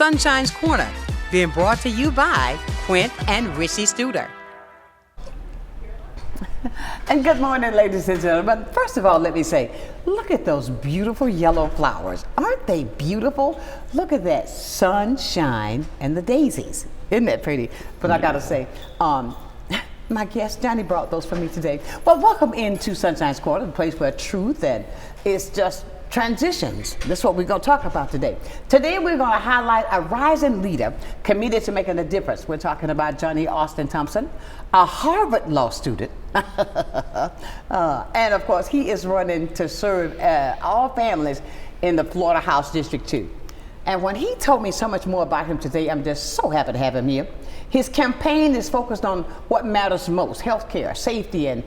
Sunshine's Corner, being brought to you by Quint and Richie Studer. And good morning, ladies and gentlemen. First of all, let me say, look at those beautiful yellow flowers. Aren't they beautiful? Look at that sunshine and the daisies. Isn't that pretty? But I gotta say, my guest, Johnny, brought those for me today. Well, welcome into Sunshine's Corner, the place where truth and it's just transitions. That's what we're going to talk about today. Today, we're going to highlight a rising leader committed to making a difference. We're talking about Johnny Austin Thompson, a Harvard law student. And of course, he is running to serve all families in the Florida House District 2. And when he told me so much more about him today, I'm just so happy to have him here. His campaign is focused on what matters most: healthcare, safety, and,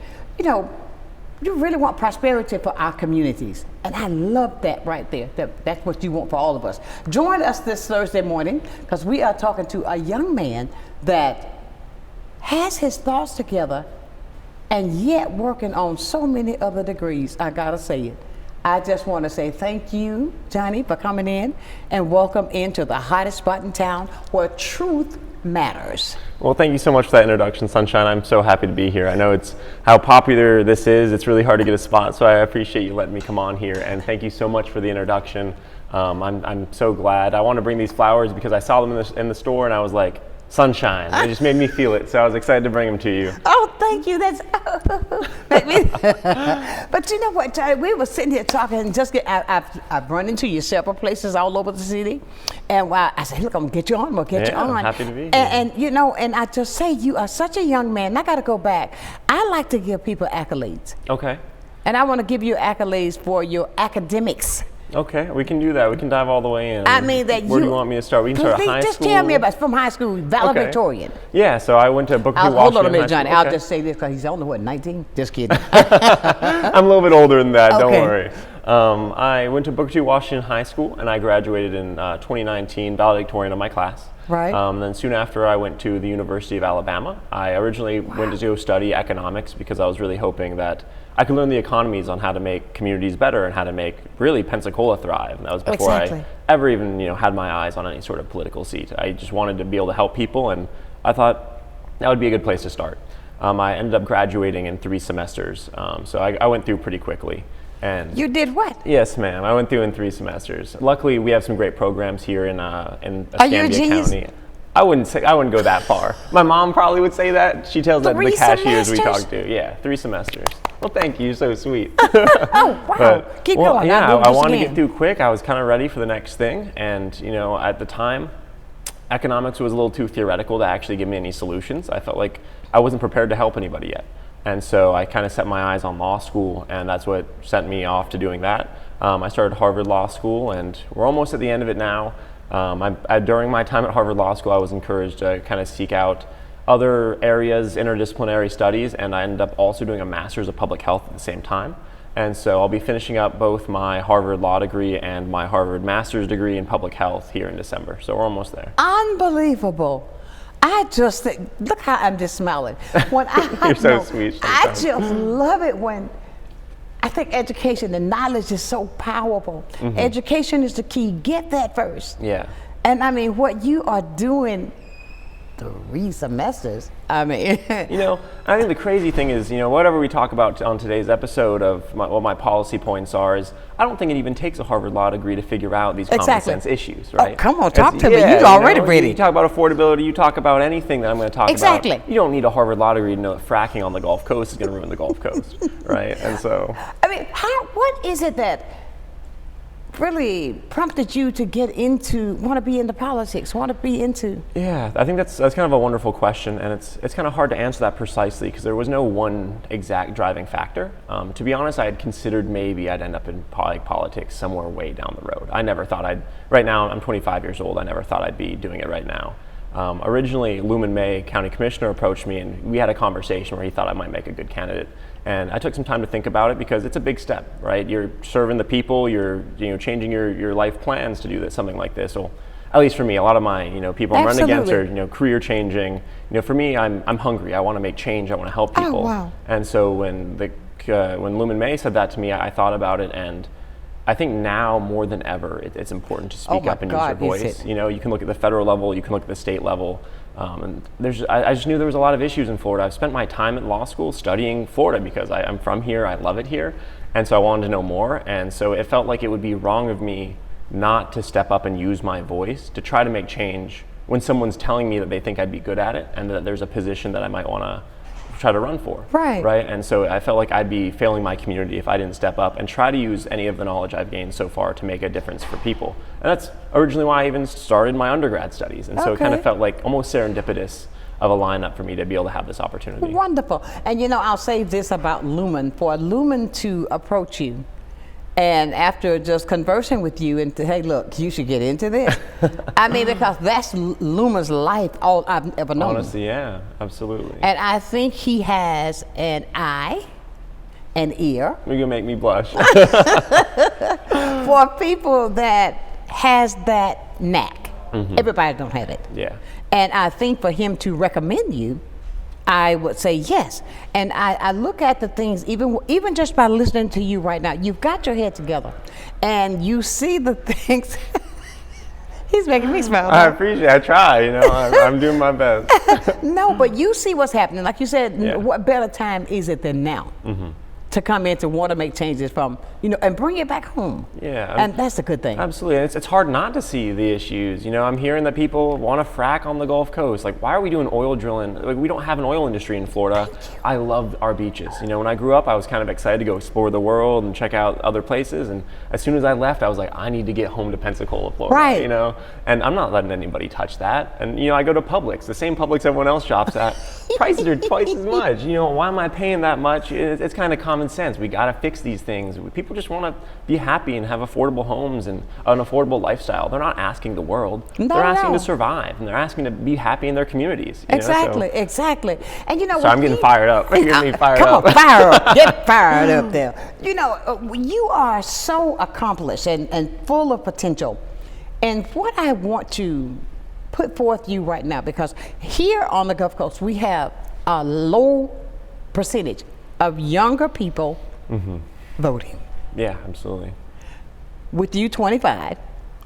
you really want prosperity for our communities. And I love that right there. That's what you want for all of us. Join us this Thursday morning because we are talking to a young man that has his thoughts together and yet working on so many other degrees. I gotta say it. I just want to say thank you, Johnny, for coming in, and welcome into the hottest spot in town where truth matters. Well, thank you so much for that introduction, Sunshine. I'm so happy to be here. I know it's how popular this is. It's really hard to get a spot, so I appreciate you letting me come on here, and thank you so much for the introduction. I'm so glad. I want to bring these flowers because I saw them in the store, and I was like, Sunshine. It just made me feel it, so I was excited to bring them to you. Oh, thank you. That's but you know what, Johnny? We were sitting here talking and I've run into you several places all over the city, and I said, look, I'm gonna get you on. We'll get you on. I'm happy to be here. And and I just say you are such a young man. And I got to go back. I like to give people accolades. Okay. And I want to give you accolades for your academics. Okay, we can do that. We can dive all the way in. I mean that. Where do you want me to start? We can start at high just school. tell me about from high school, valedictorian. Yeah, so I went to Booker T. Washington. Hold on a minute, Johnny. Okay. I'll just say this because he's only, 19? Just kidding. I'm a little bit older than that, don't Okay. worry. I went to Booker T. Washington High School, and I graduated in 2019, valedictorian of my class. Right. Then soon after, I went to the University of Alabama. I originally went to go study economics because I was really hoping that I could learn the economies on how to make communities better and how to make really Pensacola thrive. And that was before I ever even had my eyes on any sort of political seat. I just wanted to be able to help people, and I thought that would be a good place to start. I ended up graduating in 3 semesters, so I went through pretty quickly. And You did what? yes, ma'am. I went through in 3 semesters. Luckily, we have some great programs here in Are you a Escambia genius? County. I wouldn't go that far. My mom probably would say that. She tells that to the 3 cashiers we semesters? talk to. Yeah, 3 semesters. Well, thank you. So sweet. Oh, wow. But, Keep well, going. Yeah, I'll do I this wanted to again. get through quick. I was kind of ready for the next thing. And, at the time, economics was a little too theoretical to actually give me any solutions. I felt like I wasn't prepared to help anybody yet. And so I kind of set my eyes on law school, and that's what sent me off to doing that. I started Harvard Law School, and we're almost at the end of it now. During my time at Harvard Law School, I was encouraged to kind of seek out other areas, interdisciplinary studies, and I ended up also doing a master's of public health at the same time. And so I'll be finishing up both my Harvard Law degree and my Harvard Master's degree in public health here in December. So we're almost there. Unbelievable. I just think, look how I'm just smiling. When You're so sweet. I just love it when I think education and knowledge is so powerful. Mm-hmm. Education is the key. Get that first. Yeah. And I mean, what you are doing 3 semesters, I mean. I think the crazy thing is, whatever we talk about on today's episode of what my policy points are is, I don't think it even takes a Harvard Law degree to figure out these common sense issues, right? Oh, come on, talk to me. You're already ready. You talk about affordability, you talk about anything that I'm going to talk Exactly. about. You don't need a Harvard Law degree to know that fracking on the Gulf Coast is going to ruin the Gulf Coast, right? And so. I mean, what is it that really prompted you to want to be into politics, want to be into? Yeah, I think that's kind of a wonderful question, and it's kind of hard to answer that precisely because there was no one exact driving factor. To be honest, I had considered maybe I'd end up in politics somewhere way down the road. I never thought right now I'm 25 years old, I never thought I'd be doing it right now. Originally, Lumen May County Commissioner approached me and we had a conversation where he thought I might make a good candidate. And I took some time to think about it because it's a big step, right? You're serving the people, you're changing your life plans to do something like this. Well, at least for me, a lot of my people I'm running against are career changing. For me, I'm hungry. I want to make change. I want to help people. Oh, wow. And so when Lumen May said that to me, I thought about it, and I think now more than ever, it's important to speak my up and use God, your is voice. it? You know, you can look at the federal level, you can look at the state level, and I just knew there was a lot of issues in Florida. I've spent my time at law school studying Florida because I'm from here, I love it here, and so I wanted to know more, and so it felt like it would be wrong of me not to step up and use my voice to try to make change when someone's telling me that they think I'd be good at it and that there's a position that I might want to try to run for. Right. And so I felt like I'd be failing my community if I didn't step up and try to use any of the knowledge I've gained so far to make a difference for people. And that's originally why I even started my undergrad studies. And so it kind of felt like almost serendipitous of a lineup for me to be able to have this opportunity. Wonderful. And you know, I'll say this about Lumen. For Lumen to approach you, and after just conversing with you and hey, look, you should get into this. I mean, because that's Lumen's life, all I've ever known. Honestly, yeah, absolutely. And I think he has an eye, an ear. You're gonna make me blush. For people that has that knack. Everybody don't have it. Yeah. And I think for him to recommend you, I would say yes. And I look at the things, even just by listening to you right now, you've got your head together and you see the things. He's making me smile. I appreciate it. I try, you know, I'm doing my best. No, but you see what's happening. Like you said, what better time is it than now? To come in to want to make changes from, you know, and bring it back home. Yeah. And that's a good thing. Absolutely. And it's hard not to see the issues. You know, I'm hearing that people want to frack on the Gulf Coast. Like, why are we doing oil drilling? Like, we don't have an oil industry in Florida. I love our beaches. You know, when I grew up, I was kind of excited to go explore the world and check out other places. And as soon as I left, I was like, I need to get home to Pensacola, Florida. Right. You know, and I'm not letting anybody touch that. And, you know, I go to Publix, the same Publix everyone else shops at. Prices are twice as much. You know, why am I paying that much? It's kind of common sense. We got to fix these things. People just want to be happy and have affordable homes and an affordable lifestyle. They're not asking the world. They're asking to survive, and they're asking to be happy in their communities. Exactly. And you know, so I'm getting fired up. You're getting me fired up. Come on, fire up. Get fired up there. You know, you are so accomplished and full of potential. And what I want to put forth you right now, because here on the Gulf Coast, we have a low percentage of younger people voting. Yeah, absolutely. With you 25,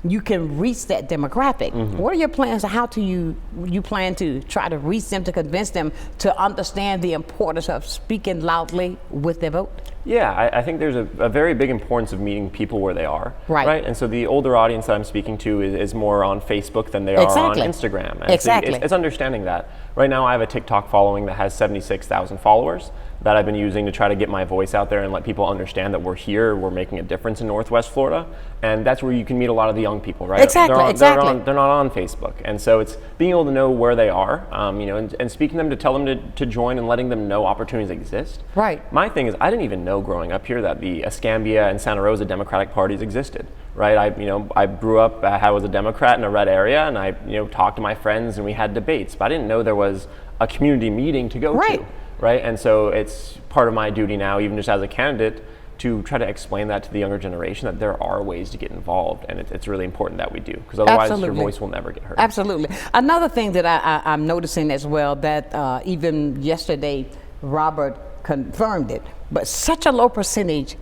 you can reach that demographic. What are your plans? How do you plan to try to reach them, to convince them to understand the importance of speaking loudly with their vote? Yeah, I think there's a very big importance of meeting people where they are. Right. And so the older audience that I'm speaking to is more on Facebook than they are on Instagram. And exactly. So it's understanding that. Right now I have a TikTok following that has 76,000 followers that I've been using to try to get my voice out there and let people understand that we're here, we're making a difference in Northwest Florida. And that's where you can meet a lot of the young people, right? Exactly. They're not on Facebook. And so it's being able to know where they are, you know, and speaking to them to tell them to join and letting them know opportunities exist. Right. My thing is, I didn't even know growing up here that the Escambia and Santa Rosa Democratic parties existed, right? I grew up, I was a Democrat in a red area, and I talked to my friends and we had debates, but I didn't know there was a community meeting to go to, right? And so it's part of my duty now, even just as a candidate, to try to explain that to the younger generation that there are ways to get involved, and it's really important that we do, because otherwise your voice will never get heard. Absolutely. Another thing that I'm noticing as well, that even yesterday Robert confirmed it, but such a low percentage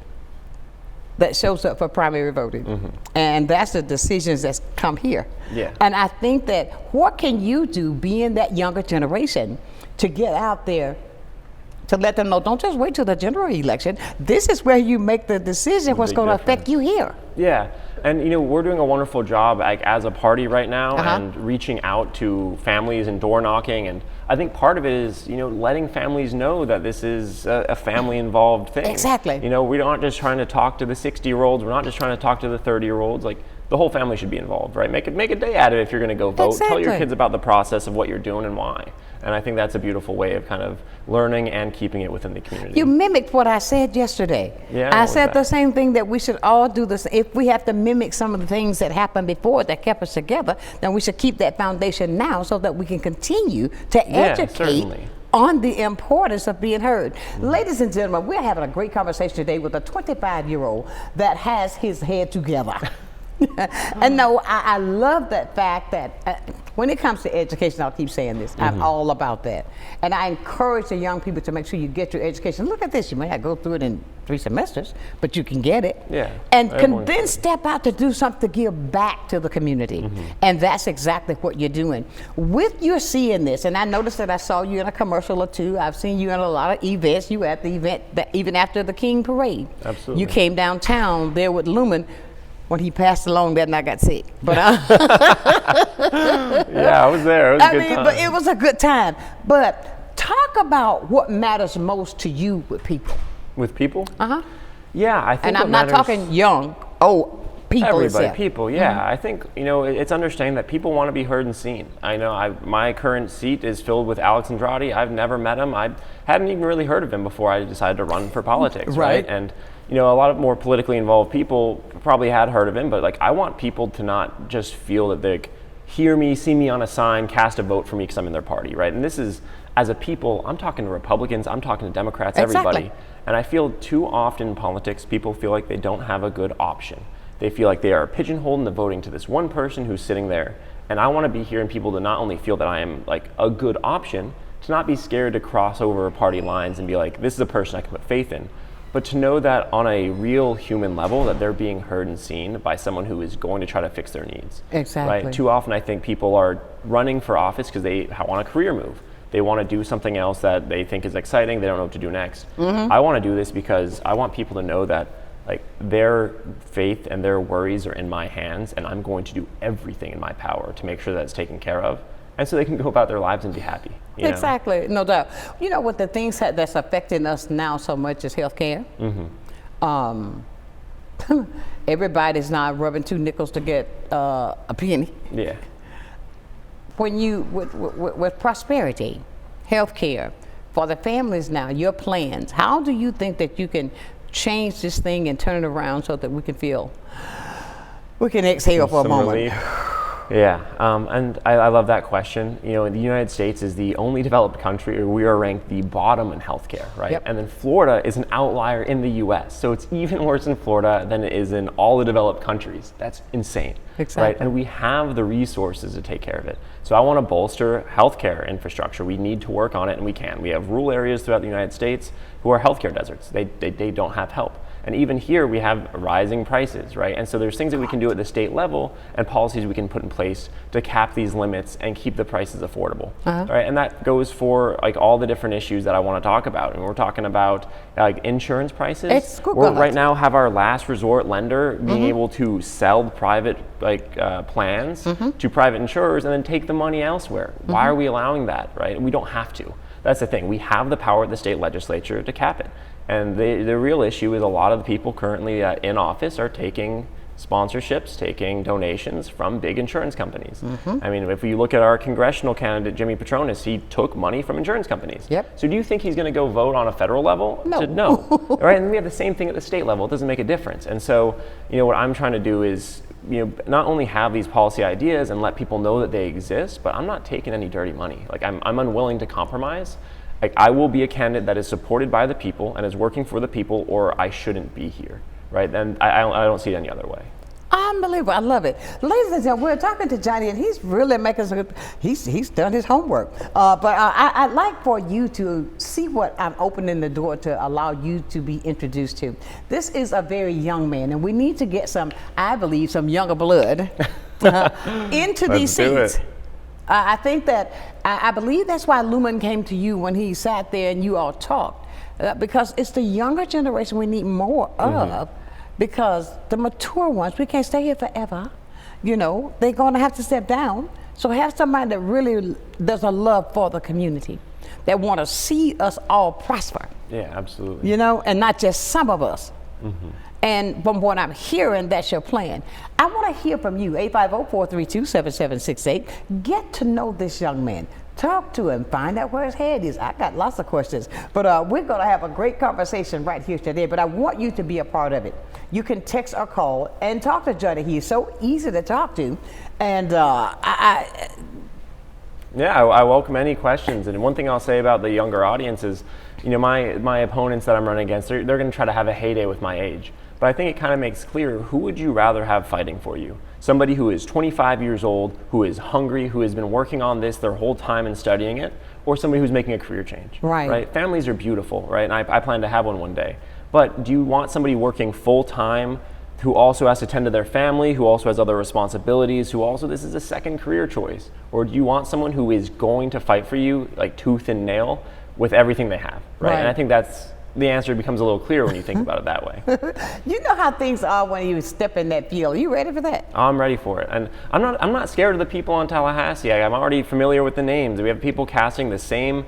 that shows up for primary voting. And that's the decisions that's come here. Yeah. And I think that what can you do, being that younger generation, to get out there to let them know, don't just wait till the general election. This is where you make the decision, what's going to affect you here. Yeah, and we're doing a wonderful job as a party right now and reaching out to families and door knocking, and I think part of it is letting families know that this is a family involved thing. Exactly. We aren't just trying to talk to the 60-year-olds, we're not just trying to talk to the 30-year-olds, like the whole family should be involved, right? Make a day out of it if you're going to go vote. Exactly. Tell your kids about the process of what you're doing and why. And I think that's a beautiful way of kind of learning and keeping it within the community. You mimicked what I said yesterday. Yeah, I said the same thing, that we should all do this. If we have to mimic some of the things that happened before that kept us together, then we should keep that foundation now so that we can continue to educate on the importance of being heard. Ladies and gentlemen, we're having a great conversation today with a 25-year-old that has his head together. And no, I love that fact that when it comes to education, I'll keep saying this, I'm all about that. And I encourage the young people to make sure you get your education. Look at this, you may not go through it in 3 semesters, but you can get it. Yeah. And then step out to do something to give back to the community. And that's exactly what you're doing. With your seeing this, and I noticed that I saw you in a commercial or two, I've seen you in a lot of events. You were at the event that even after the King Parade. Absolutely. You came downtown there with Lumen when he passed along that and I got sick. But yeah, I was there. It was a good time. But it was a good time. But talk about what matters most to you with people. With people? Uh-huh. Yeah, I think. And I'm not talking young, people. Everybody, itself. people. Yeah, I think it's understanding that people want to be heard and seen. I know my current seat is filled with Alex Andrade. I've never met him. I hadn't even really heard of him before I decided to run for politics. Right. And a lot of more politically involved people probably had heard of him, but like I want people to not just feel that they hear me, see me on a sign, cast a vote for me because I'm in their party, right? And this is, as a people, I'm talking to Republicans, I'm talking to Democrats, everybody. And I feel too often in politics, people feel like they don't have a good option. They feel like they are pigeonholed into voting to this one person who's sitting there. And I want to be hearing people to not only feel that I am like a good option, to not be scared to cross over party lines and be like, this is a person I can put faith in, but to know that on a real human level that they're being heard and seen by someone who is going to try to fix their needs. Exactly. Right? Too often I think people are running for office because they want a career move. They want to do something else that they think is exciting. They don't know what to do next. I want to do this because I want people to know that like their faith and their worries are in my hands, and I'm going to do everything in my power to make sure that it's taken care of, and so they can go about their lives and be happy. Exactly, no doubt. You know what the things that's affecting us now so much is healthcare. Everybody's not rubbing 2 nickels to get a penny. Yeah. When you with prosperity, healthcare for the families now, your plans. How do you think that you can change this thing and turn it around so that we can exhale for a moment? Relief. Yeah, and I love that question. The United States is the only developed country where we are ranked the bottom in healthcare, right? Yep. And then Florida is an outlier in the U.S., so it's even worse in Florida than it is in all the developed countries. That's insane, exactly. Right? And we have the resources to take care of it. So I want to bolster healthcare infrastructure. We need to work on it, and we can. We have rural areas throughout the United States who are healthcare deserts. They don't have help. And even here we have rising prices, right? And so there's things that we can do at the state level and policies we can put in place to cap these limits and keep the prices affordable, right? And that goes for like all the different issues that I want to talk about. And we're talking about like insurance prices. We right now have our last resort lender being able to sell private plans to private insurers and then take the money elsewhere. Why are we allowing that, right? We don't have to. That's the thing. We have the power at the state legislature to cap it. And the real issue is a lot of the people currently in office are taking sponsorships, taking donations from big insurance companies. I mean, if you look at our congressional candidate, Jimmy Petronis, he took money from insurance companies. Yep. So do you think he's going to go vote on a federal level? No. No. Right? And we have the same thing at the state level. It doesn't make a difference. And so, what I'm trying to do is, not only have these policy ideas and let people know that they exist, but I'm not taking any dirty money. Like I'm unwilling to compromise. Like I will be a candidate that is supported by the people and is working for the people, or I shouldn't be here, right? And I don't see it any other way. Unbelievable, I love it. Ladies and gentlemen, we're talking to Johnny, and he's really making some, he's done his homework. But I'd like for you to see what I'm opening the door to allow you to be introduced to. This is a very young man, and we need to get some, I believe, some younger blood into these seats. I think that, I believe that's why Lumen came to you when he sat there and you all talked, because it's the younger generation we need more of, because the mature ones, we can't stay here forever. They're gonna have to step down. So have somebody that really does a love for the community, that wanna see us all prosper. Yeah, absolutely. And not just some of us. And from what I'm hearing, that's your plan. I want to hear from you, 850-432-7768. Get to know this young man. Talk to him, find out where his head is. I got lots of questions, but we're going to have a great conversation right here today, but I want you to be a part of it. You can text or call and talk to Johnny. He is so easy to talk to, and I welcome any questions. And one thing I'll say about the younger audience is, my opponents that I'm running against, they're going to try to have a heyday with my age. but I think it kind of makes clear, who would you rather have fighting for you? Somebody who is 25 years old, who is hungry, who has been working on this their whole time and studying it, or somebody who's making a career change? Right. Families are beautiful, right? And I plan to have one day. But do you want somebody working full time who also has to tend to their family, who also has other responsibilities, who also, this is a second career choice? Or do you want someone who is going to fight for you like tooth and nail with everything they have, right? And I think that's, the answer becomes a little clearer when you think about it that way. You know how things are when you step in that field. Are you ready for that? I'm ready for it. And I'm not scared of the people in Tallahassee. I'm already familiar with the names. We have people casting the same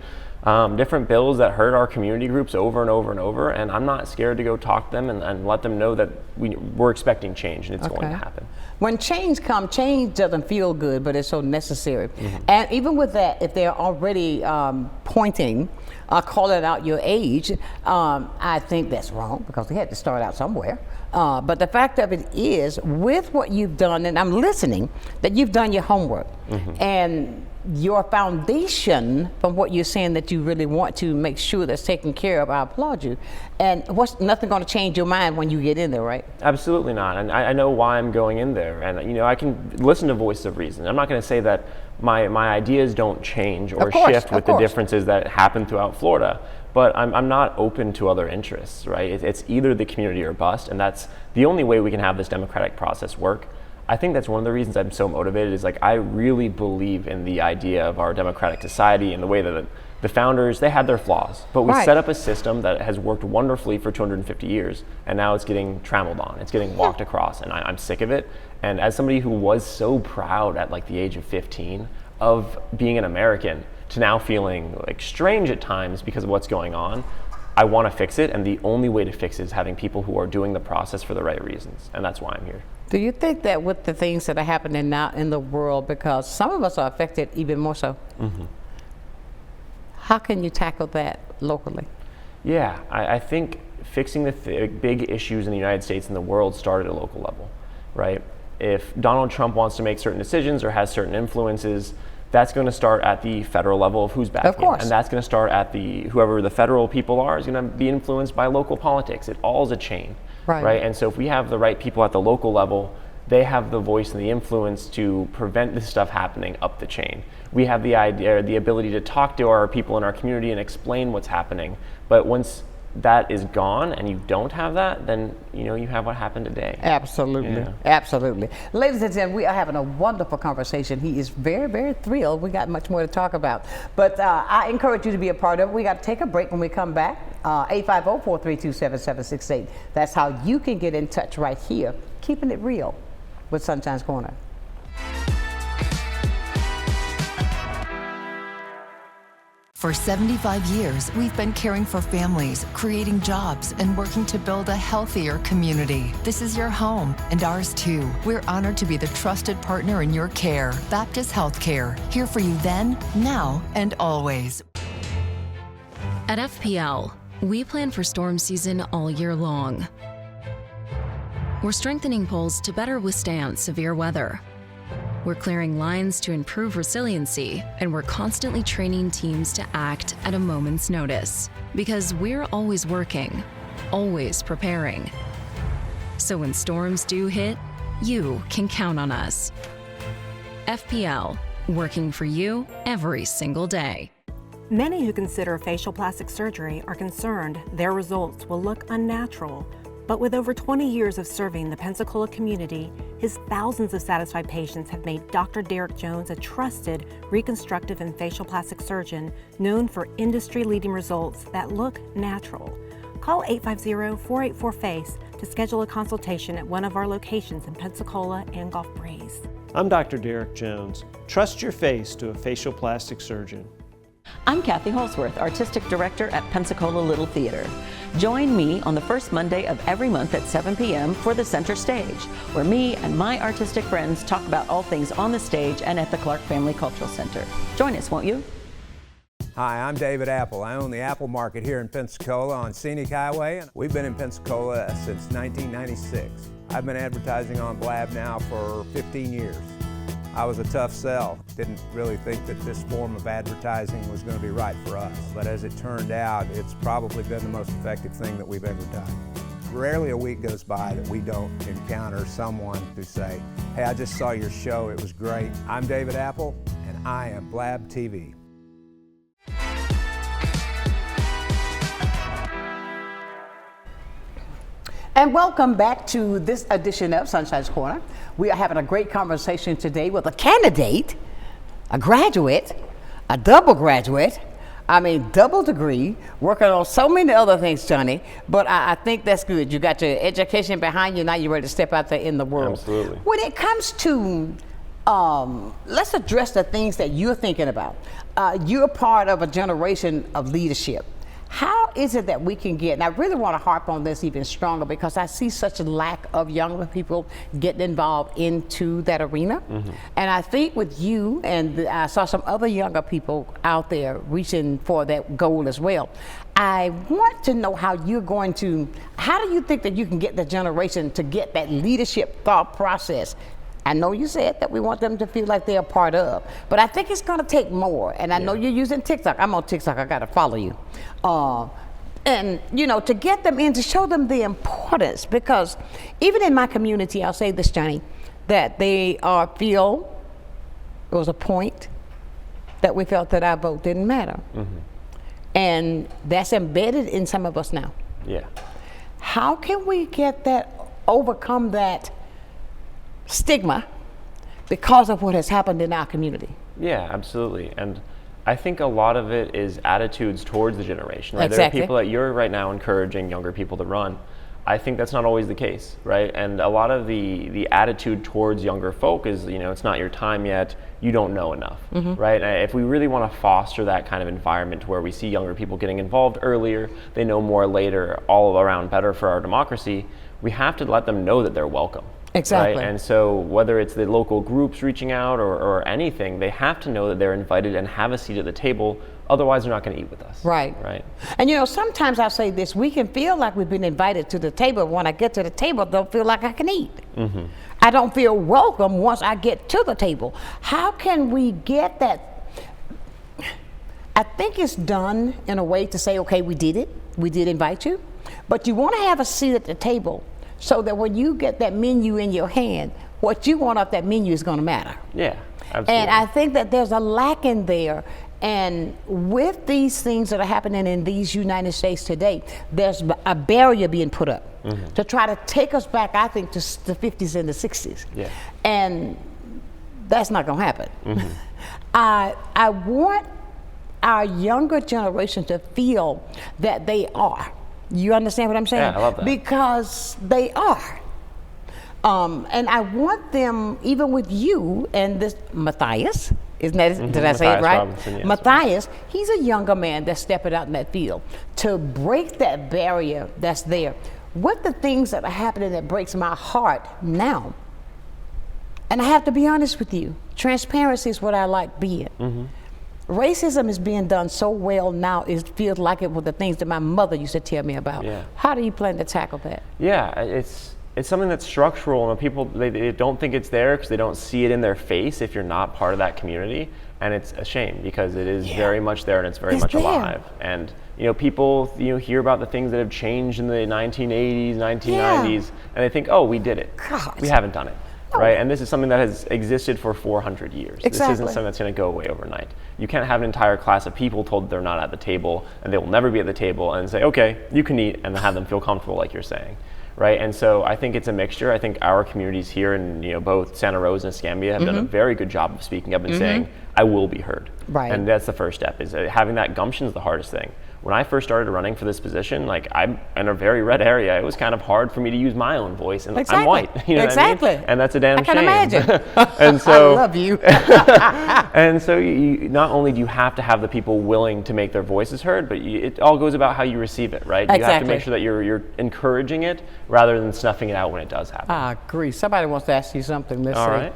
different bills that hurt our community groups over and over and over, and I'm not scared to go talk to them and let them know that we're expecting change and it's going to happen. When change comes, change doesn't feel good, but it's so necessary. And even with that, if they're already pointing, calling out your age, I think that's wrong because they had to start out somewhere. But the fact of it is, with what you've done, and I'm listening, that you've done your homework. And your foundation from what you're saying that you really want to make sure that's taken care of, I applaud you. And nothing going to change your mind when you get in there, right? Absolutely not. And I know why I'm going in there. And I can listen to voices of reason. I'm not going to say that my ideas don't change or shift with the differences that happen throughout Florida. But I'm not open to other interests, right? It's either the community or bust, and that's the only way we can have this democratic process work. I think that's one of the reasons I'm so motivated, is I really believe in the idea of our democratic society and the way that the founders, they had their flaws, but we set up a system that has worked wonderfully for 250 years, and now it's getting trampled on, it's getting walked across, and I'm sick of it. And as somebody who was so proud at the age of 15 of being an American, to now feeling strange at times because of what's going on, I want to fix it, and the only way to fix it is having people who are doing the process for the right reasons, and that's why I'm here. Do you think that with the things that are happening now in the world, because some of us are affected even more so, how can you tackle that locally? Yeah, I think fixing the big issues in the United States and the world start at a local level, right? If Donald Trump wants to make certain decisions or has certain influences, that's going to start at the federal level of who's backing him. And that's going to start at whoever the federal people are is going to be influenced by local politics. It all is a chain, right? And so if we have the right people at the local level, they have the voice and the influence to prevent this stuff happening up the chain. We have the idea, the ability to talk to our people in our community and explain what's happening. But once that is gone and you don't have that, then you have what happened today. Absolutely. Absolutely. Ladies and gentlemen, we are having a wonderful conversation. He is very, very thrilled. We got much more to talk about, but I encourage you to be a part of it. We got to take a break. When we come back, 850-432-7768. That's how you can get in touch right here, keeping it real with Sunshine's Corner. For 75 years, we've been caring for families, creating jobs, and working to build a healthier community. This is your home, and ours too. We're honored to be the trusted partner in your care. Baptist Healthcare, here for you then, now, and always. At FPL, we plan for storm season all year long. We're strengthening poles to better withstand severe weather. We're clearing lines to improve resiliency, and we're constantly training teams to act at a moment's notice. Because we're always working, always preparing. So when storms do hit, you can count on us. FPL, working for you every single day. Many who consider facial plastic surgery are concerned their results will look unnatural. But with over 20 years of serving the Pensacola community, his thousands of satisfied patients have made Dr. Derek Jones a trusted reconstructive and facial plastic surgeon known for industry-leading results that look natural. Call 850-484-FACE to schedule a consultation at one of our locations in Pensacola and Gulf Breeze. I'm Dr. Derek Jones. Trust your face to a facial plastic surgeon. I'm Kathy Holsworth, Artistic Director at Pensacola Little Theater. Join me on the first Monday of every month at 7 p.m. for the Center Stage, where me and my artistic friends talk about all things on the stage and at the Clark Family Cultural Center. Join us, won't you? Hi, I'm David Apple. I own the Apple Market here in Pensacola on Scenic Highway. We've been in Pensacola since 1996. I've been advertising on Blab now for 15 years. I was a tough sell. Didn't really think that this form of advertising was going to be right for us. But as it turned out, it's probably been the most effective thing that we've ever done. Rarely a week goes by that we don't encounter someone who say, hey, I just saw your show, it was great. I'm David Apple, and I am Blab TV. And welcome back to this edition of Sunshine's Corner. We are having a great conversation today with a candidate, a graduate, a double graduate, double degree, working on so many other things, Johnny. But I think that's good. You got your education behind you, now you're ready to step out there in the world. Absolutely. When it comes to, let's address the things that you're thinking about. You're part of a generation of leadership. How is it that we can get, and I really want to harp on this even stronger because I see such a lack of younger people getting involved into that arena. Mm-hmm. And I think with you, and I saw some other younger people out there reaching for that goal as well. I want to know how do you think that you can get the generation to get that leadership thought process? I know you said that we want them to feel like they're a part of, but I think it's going to take more. And I know you're using TikTok. I'm on TikTok. I got to follow you. And, to get them in, to show them the importance, because even in my community, I'll say this, Johnny, that there was a point that we felt that our vote didn't matter. Mm-hmm. And that's embedded in some of us now. Yeah. How can we overcome that stigma because of what has happened in our community? Yeah, absolutely. And I think a lot of it is attitudes towards the generation. Right? Exactly. There are people that you're right now encouraging younger people to run. I think that's not always the case, right? And a lot of the attitude towards younger folk is, it's not your time yet, you don't know enough, mm-hmm. right? And if we really want to foster that kind of environment where we see younger people getting involved earlier, they know more later, all around better for our democracy, we have to let them know that they're welcome. Exactly. Right? And so whether it's the local groups reaching out or anything, they have to know that they're invited and have a seat at the table. Otherwise, they're not going to eat with us. Right. Right. And sometimes I'll say this, we can feel like we've been invited to the table. When I get to the table, I don't feel like I can eat. Mm-hmm. I don't feel welcome once I get to the table. How can we get that? I think it's done in a way to say, okay, we did it. We did invite you. But you want to have a seat at the table, so that when you get that menu in your hand, what you want off that menu is going to matter. Yeah, absolutely. And I think that there's a lack in there. And with these things that are happening in these United States today, there's a barrier being put up mm-hmm. to try to take us back, I think, to the 50s and the 60s. Yeah. And that's not going to happen. Mm-hmm. I want our younger generation to feel that they are. You understand what I'm saying? Yeah, I love that. Because they are. And I want them, even with you and this Matthias, isn't that, mm-hmm. did I say it right? Robinson, yes. Matthias, he's a younger man that's stepping out in that field to break that barrier that's there. What the things that are happening that breaks my heart now, and I have to be honest with you, transparency is what I like being. Mm-hmm. Racism is being done so well now, it feels like it was the things that my mother used to tell me about. Yeah. How do you plan to tackle that? Yeah, it's something that's structural, and people they don't think it's there because they don't see it in their face if you're not part of that community, and it's a shame because it is very much there and it's very much alive. And people hear about the things that have changed in the 1980s, 1990s, and they think, oh, we did it. God. We haven't done it. Right, and this is something that has existed for 400 years. Exactly. This isn't something that's going to go away overnight. You can't have an entire class of people told they're not at the table and they will never be at the table and say, okay, you can eat, and have them feel comfortable like you're saying. Right, and so I think it's a mixture. I think our communities here in both Santa Rosa and Escambia have mm-hmm. done a very good job of speaking up and mm-hmm. saying, I will be heard. Right. And that's the first step, is having that gumption is the hardest thing. When I first started running for this position, I'm in a very red area. It was kind of hard for me to use my own voice, and exactly. I'm white. You know exactly. what I mean? And that's a damn shame. I can imagine. And so, I love you. And so, not only do you have to have the people willing to make their voices heard, but it all goes about how you receive it, right? Exactly. You have to make sure that you're encouraging it rather than snuffing it out when it does happen. I agree. Somebody wants to ask you something. Let's all see.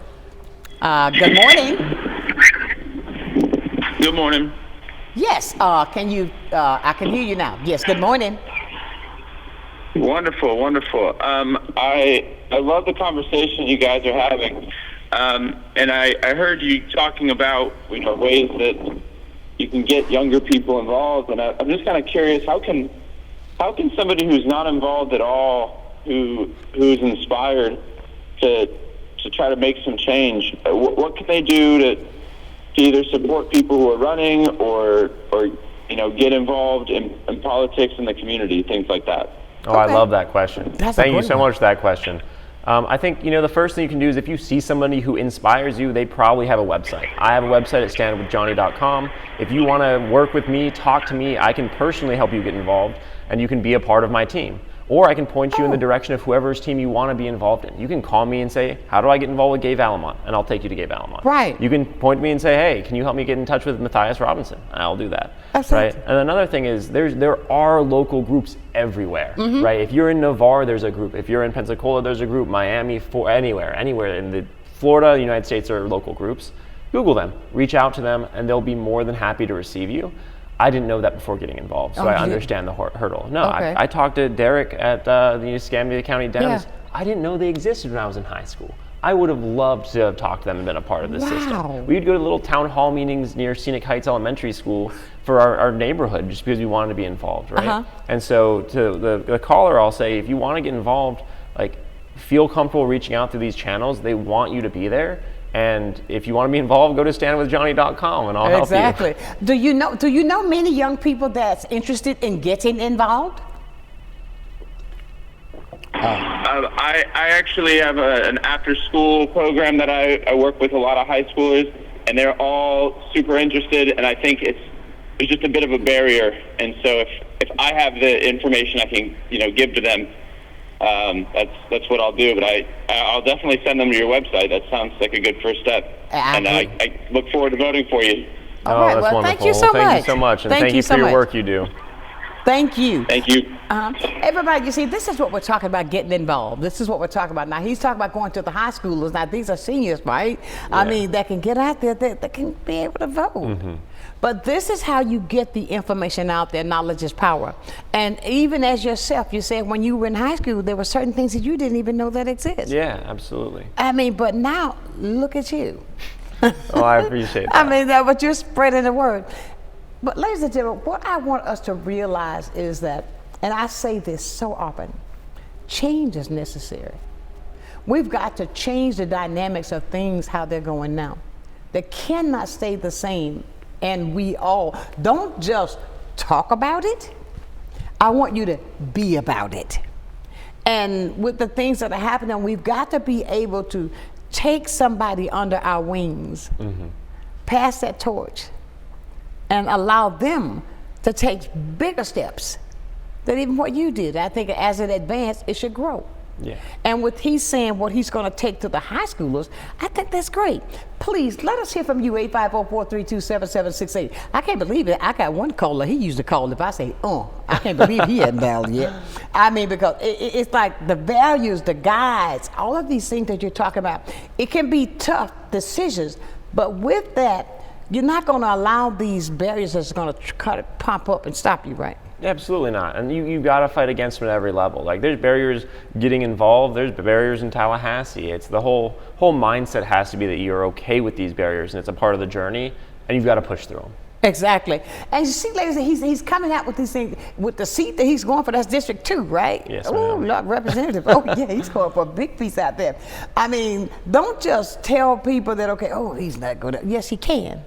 Right. Good morning. Good morning. Yes, I can hear you now. Yes, good morning. Wonderful, wonderful. I love the conversation you guys are having. And I heard you talking about, ways that you can get younger people involved. And I'm just kind of curious, how can how can somebody who's not involved at all, who's inspired to try to make some change, what can they do to either support people who are running or get involved in politics in the community, things like that? Oh, I love that question. Thank you so one. much for that question. I think, the first thing you can do is if you see somebody who inspires you, they probably have a website. I have a website at standwithjohnny.com. If you want to work with me, talk to me, I can personally help you get involved, and you can be a part of my team. Or I can point you in the direction of whoever's team you want to be involved in. You can call me and say, how do I get involved with Gay Valamont? And I'll take you to Gay Valamont. Right. You can point me and say, hey, can you help me get in touch with Matthias Robinson? I'll do that. Absolutely. Right? And another thing is there are local groups everywhere. Right? If you're in Navarre, there's a group. If you're in Pensacola, there's a group. Miami, anywhere in the Florida, the United States, are local groups. Google them, reach out to them, and they'll be more than happy to receive you. I didn't know that before getting involved, so I understand the hurdle. No, Okay. I talked to Derek at the Escambia County Dems. Yeah. I didn't know they existed when I was in high school. I would have loved to have talked to them and been a part of this Wow. system. We'd go to little town hall meetings near Scenic Heights Elementary School for our neighborhood just because we wanted to be involved, right? And so to the caller, I'll say, if you want to get involved, feel comfortable reaching out through these channels. They want you to be there. And if you want to be involved, go to standwithjohnny.com and I'll help you. Exactly. Do you know many young people that's interested in getting involved? I actually have an after-school program that I work with a lot of high schoolers, and they're all super interested. And I think there's just a bit of a barrier. And so if I have the information, I can give to them. That's what I'll do, but I'll definitely send them to your website. That sounds like a good first step, and I look forward to voting for you. All right, that's well, wonderful. thank you so much. Thank you so much, and thank you for your work you do. Thank you. Thank you. Everybody, you see, this is what we're talking about, getting involved. This is what we're talking about. Now, he's talking about going to the high schoolers. Now, these are seniors, right? Yeah. I mean, that can get out there, that can be able to vote. But this is how you get the information out there. Knowledge is power. And even as yourself, you said when you were in high school, there were certain things that you didn't even know that exist. Yeah, absolutely. I mean, but now, look at you. Oh, I appreciate that. I mean, but you're spreading the word. But ladies and gentlemen, what I want us to realize is that, and I say this so often, change is necessary. We've got to change the dynamics of things, how they're going now. They cannot stay the same. And we all don't just talk about it. I want you to be about it. And with the things that are happening, we've got to be able to take somebody under our wings, pass that torch, and allow them to take bigger steps than even what you did. I think as it advances, it should grow. Yeah. And with he's saying what he's going to take to the high schoolers, I think that's great. Please let us hear from you, 850-432-7768. I can't believe it. I got one caller, he used to call if I say, I can't believe he hadn't dialed yet. I mean, because it's like the values, the guides, all of these things that you're talking about, it can be tough decisions, but with that, you're not going to allow these barriers that's going to pop up and stop you, right? Absolutely not. And you've got to fight against them at every level. Like, there's barriers getting involved, there's barriers in Tallahassee. It's the whole mindset has to be that you're okay with these barriers and it's a part of the journey and you've got to push through them. Exactly. And you see, ladies, he's coming out with these things, with the seat that he's going for, that's District 2, right? Yes, oh, ma'am. Representative. Oh, yeah, he's going for a big piece out there. I mean, don't just tell people that, okay, he's not good. Yes, he can.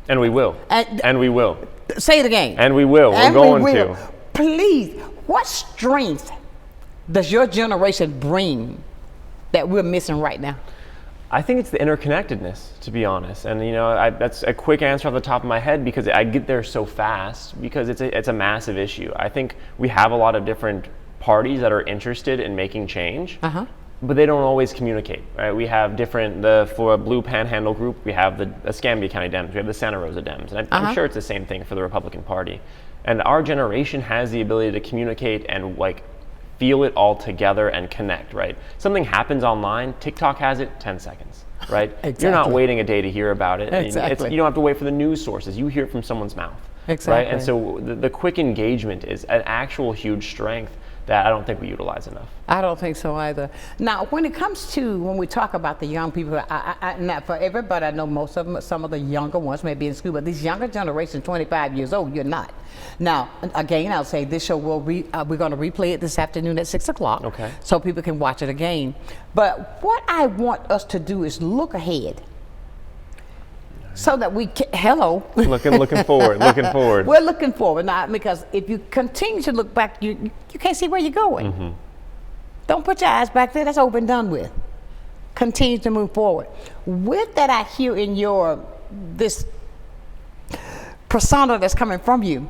And we will. And we will. Say it again. And we will. We're going to. Please, what strength does your generation bring that we're missing right now? I think it's the interconnectedness, to be honest. And that's a quick answer off the top of my head because I get there so fast because it's a massive issue. I think we have a lot of different parties that are interested in making change. But they don't always communicate, right? We have for a Blue Panhandle group, we have the Escambia County Dems, we have the Santa Rosa Dems, and I'm sure it's the same thing for the Republican Party. And our generation has the ability to communicate and feel it all together and connect, right? Something happens online, TikTok has it, 10 seconds, right? Exactly. You're not waiting a day to hear about it. Exactly. You don't have to wait for the news sources, you hear it from someone's mouth. Exactly. Right? And so the quick engagement is an actual huge strength that I don't think we utilize enough. I don't think so either. Now, when it comes to, when we talk about the young people, not for everybody, I know most of them, some of the younger ones may be in school, but these younger generation, 25 years old, you're not. Now, again, I'll say this show, we're going to replay it this afternoon at 6 o'clock, Okay. so people can watch it again. But what I want us to do is look ahead. So that we can, looking forward, looking forward. We're looking forward now, because if you continue to look back, you can't see where you're going. Mm-hmm. Don't put your eyes back there. That's over and done with. Continue to move forward. With that, I hear in this persona that's coming from you,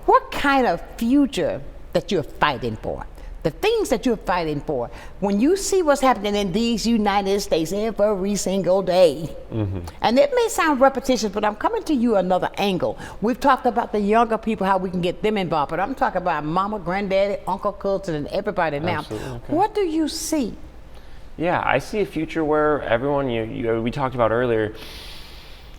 what kind of future that you're fighting for? The things that you're fighting for. When you see what's happening in these United States every single day, and it may sound repetitious, but I'm coming to you another angle. We've talked about the younger people, how we can get them involved, but I'm talking about mama, granddaddy, uncle, cousin, and everybody now. Absolutely, okay. What do you see? Yeah, I see a future where everyone, we talked about earlier,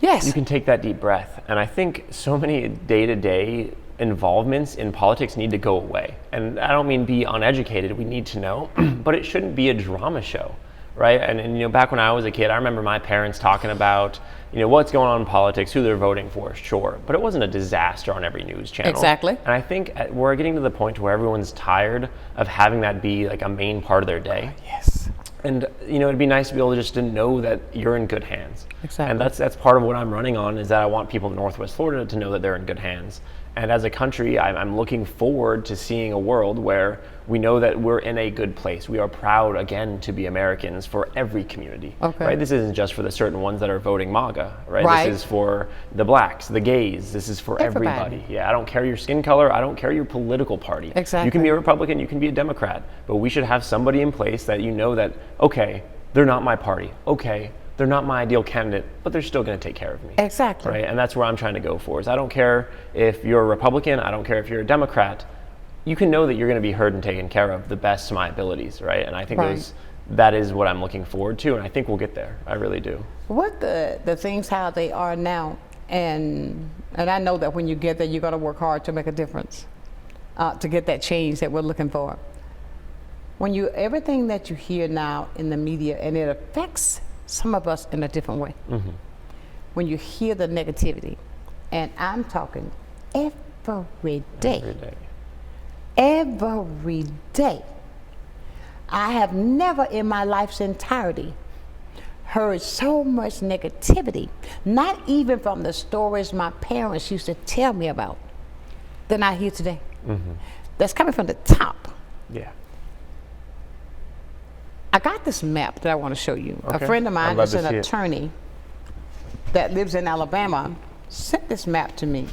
yes, you can take that deep breath. And I think so many day-to-day involvements in politics need to go away. And I don't mean be uneducated, we need to know, but it shouldn't be a drama show, right? And back when I was a kid, I remember my parents talking about, what's going on in politics, who they're voting for, sure. But it wasn't a disaster on every news channel. Exactly. And I think we're getting to the point where everyone's tired of having that be like a main part of their day. Yes. And it'd be nice to be able to just to know that you're in good hands. Exactly. And that's part of what I'm running on, is that I want people in Northwest Florida to know that they're in good hands. And as a country, I'm looking forward to seeing a world where we know that we're in a good place. We are proud, again, to be Americans for every community. Okay. Right? This isn't just for the certain ones that are voting MAGA, right? Right. This is for the blacks, the gays. This is for everybody. Yeah, I don't care your skin color. I don't care your political party. Exactly. You can be a Republican, you can be a Democrat, but we should have somebody in place that that, okay, they're not my party. Okay, they're not my ideal candidate, but they're still going to take care of me. Exactly. Right? And that's where I'm trying to go for. Is I don't care if you're a Republican, I don't care if you're a Democrat. You can know that you're going to be heard and taken care of the best of my abilities, right? And I think that is what I'm looking forward to, and I think we'll get there. I really do. What the things how they are now, and I know that when you get there, you're going to work hard to make a difference, to get that change that we're looking for. When everything that you hear now in the media, and it affects some of us in a different way. When you hear the negativity, and I'm talking every day. Every day. I have never in my life's entirety heard so much negativity, not even from the stories my parents used to tell me about, than I hear today. That's coming from the top. Yeah. I got this map that I want to show you. Okay. A friend of mine that's that's an attorney that lives in Alabama sent this map to me,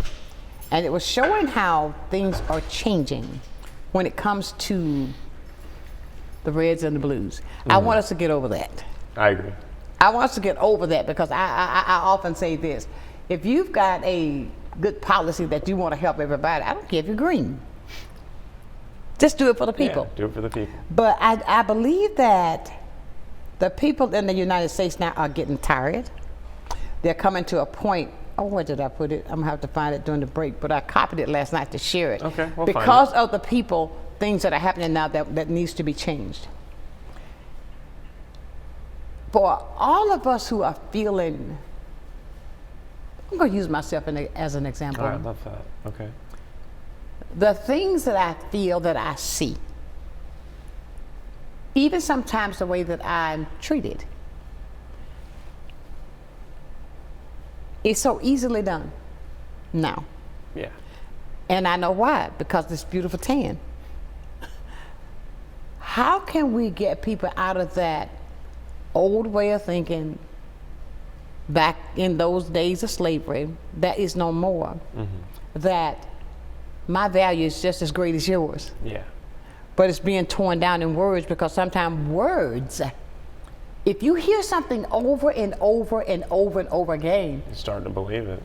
and it was showing how things are changing when it comes to the reds and the blues. I want us to get over that. I agree. I want us to get over that, because I often say this: if you've got a good policy that you want to help everybody, I don't care if you're green. Just do it for the people. Yeah, do it for the people. But I believe that the people in the United States now are getting tired. They're coming to a point. Oh, where did I put it? I'm gonna have to find it during the break, but I copied it last night to share it. Okay, we'll because find it. of the people, things that are happening now that needs to be changed. For all of us who are feeling, I'm gonna use myself as an example. All right, I love that. Okay. The things that I feel, that I see, even sometimes the way that I'm treated, it's so easily done now. Yeah. And I know why, because this beautiful tan. How can we get people out of that old way of thinking back in those days of slavery that is no more, that my value is just as great as yours? Yeah. But it's being torn down in words, because sometimes words, if you hear something over and over and over and over again, You're starting to believe it.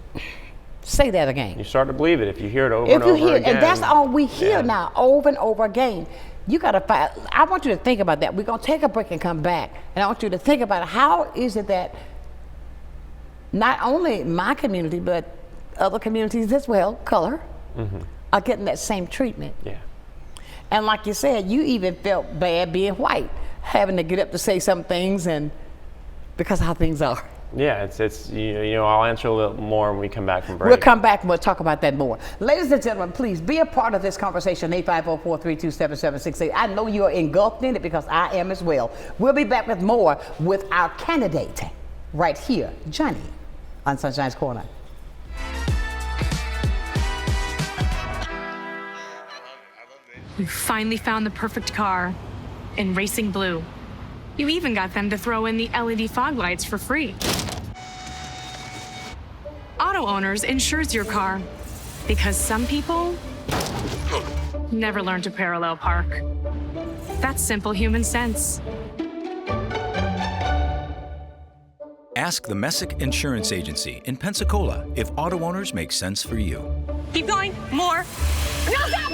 say that again. You start to believe it if you hear it over and over again. And that's all we hear now, over and over again. You got to find, I want you to think about that. We're going to take a break and come back. And I want you to think about how is it that not only my community, but other communities as well, color, are getting that same treatment. Yeah. And like you said, you even felt bad being white, having to get up to say some things, and because of how things are. Yeah, it's you know, I'll answer a little more when we come back from break. We'll come back and we'll talk about that more. Ladies and gentlemen, please be a part of this conversation, 850-432-7768. I know you're engulfed in it because I am as well. We'll be back with more with our candidate right here, Johnny, on Sunshine's Corner. You finally found the perfect car in racing blue. You even got them to throw in the LED fog lights for free. Auto Owners insures your car because some people never learn to parallel park. That's simple human sense. Ask the Messick Insurance Agency in Pensacola if Auto Owners make sense for you. Keep going, more. No, stop!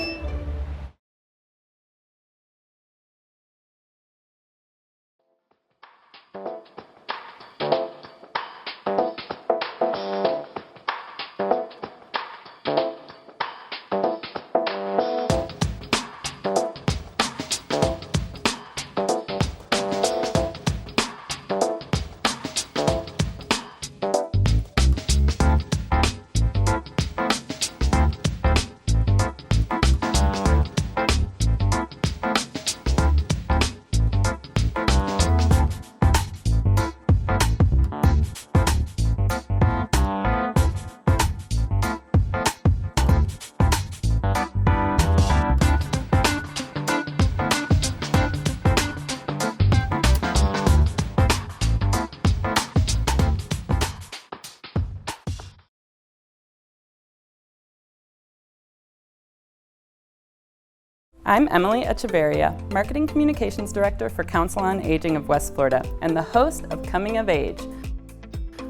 I'm Emily Echeverria, Marketing Communications Director for Council on Aging of West Florida and the host of Coming of Age.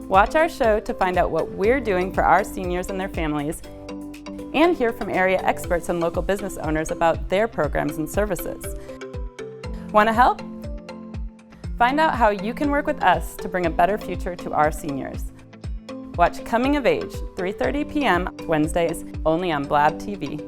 Watch our show to find out what we're doing for our seniors and their families and hear from area experts and local business owners about their programs and services. Want to help? Find out how you can work with us to bring a better future to our seniors. Watch Coming of Age, 3:30 p.m. Wednesdays, only on Blab TV.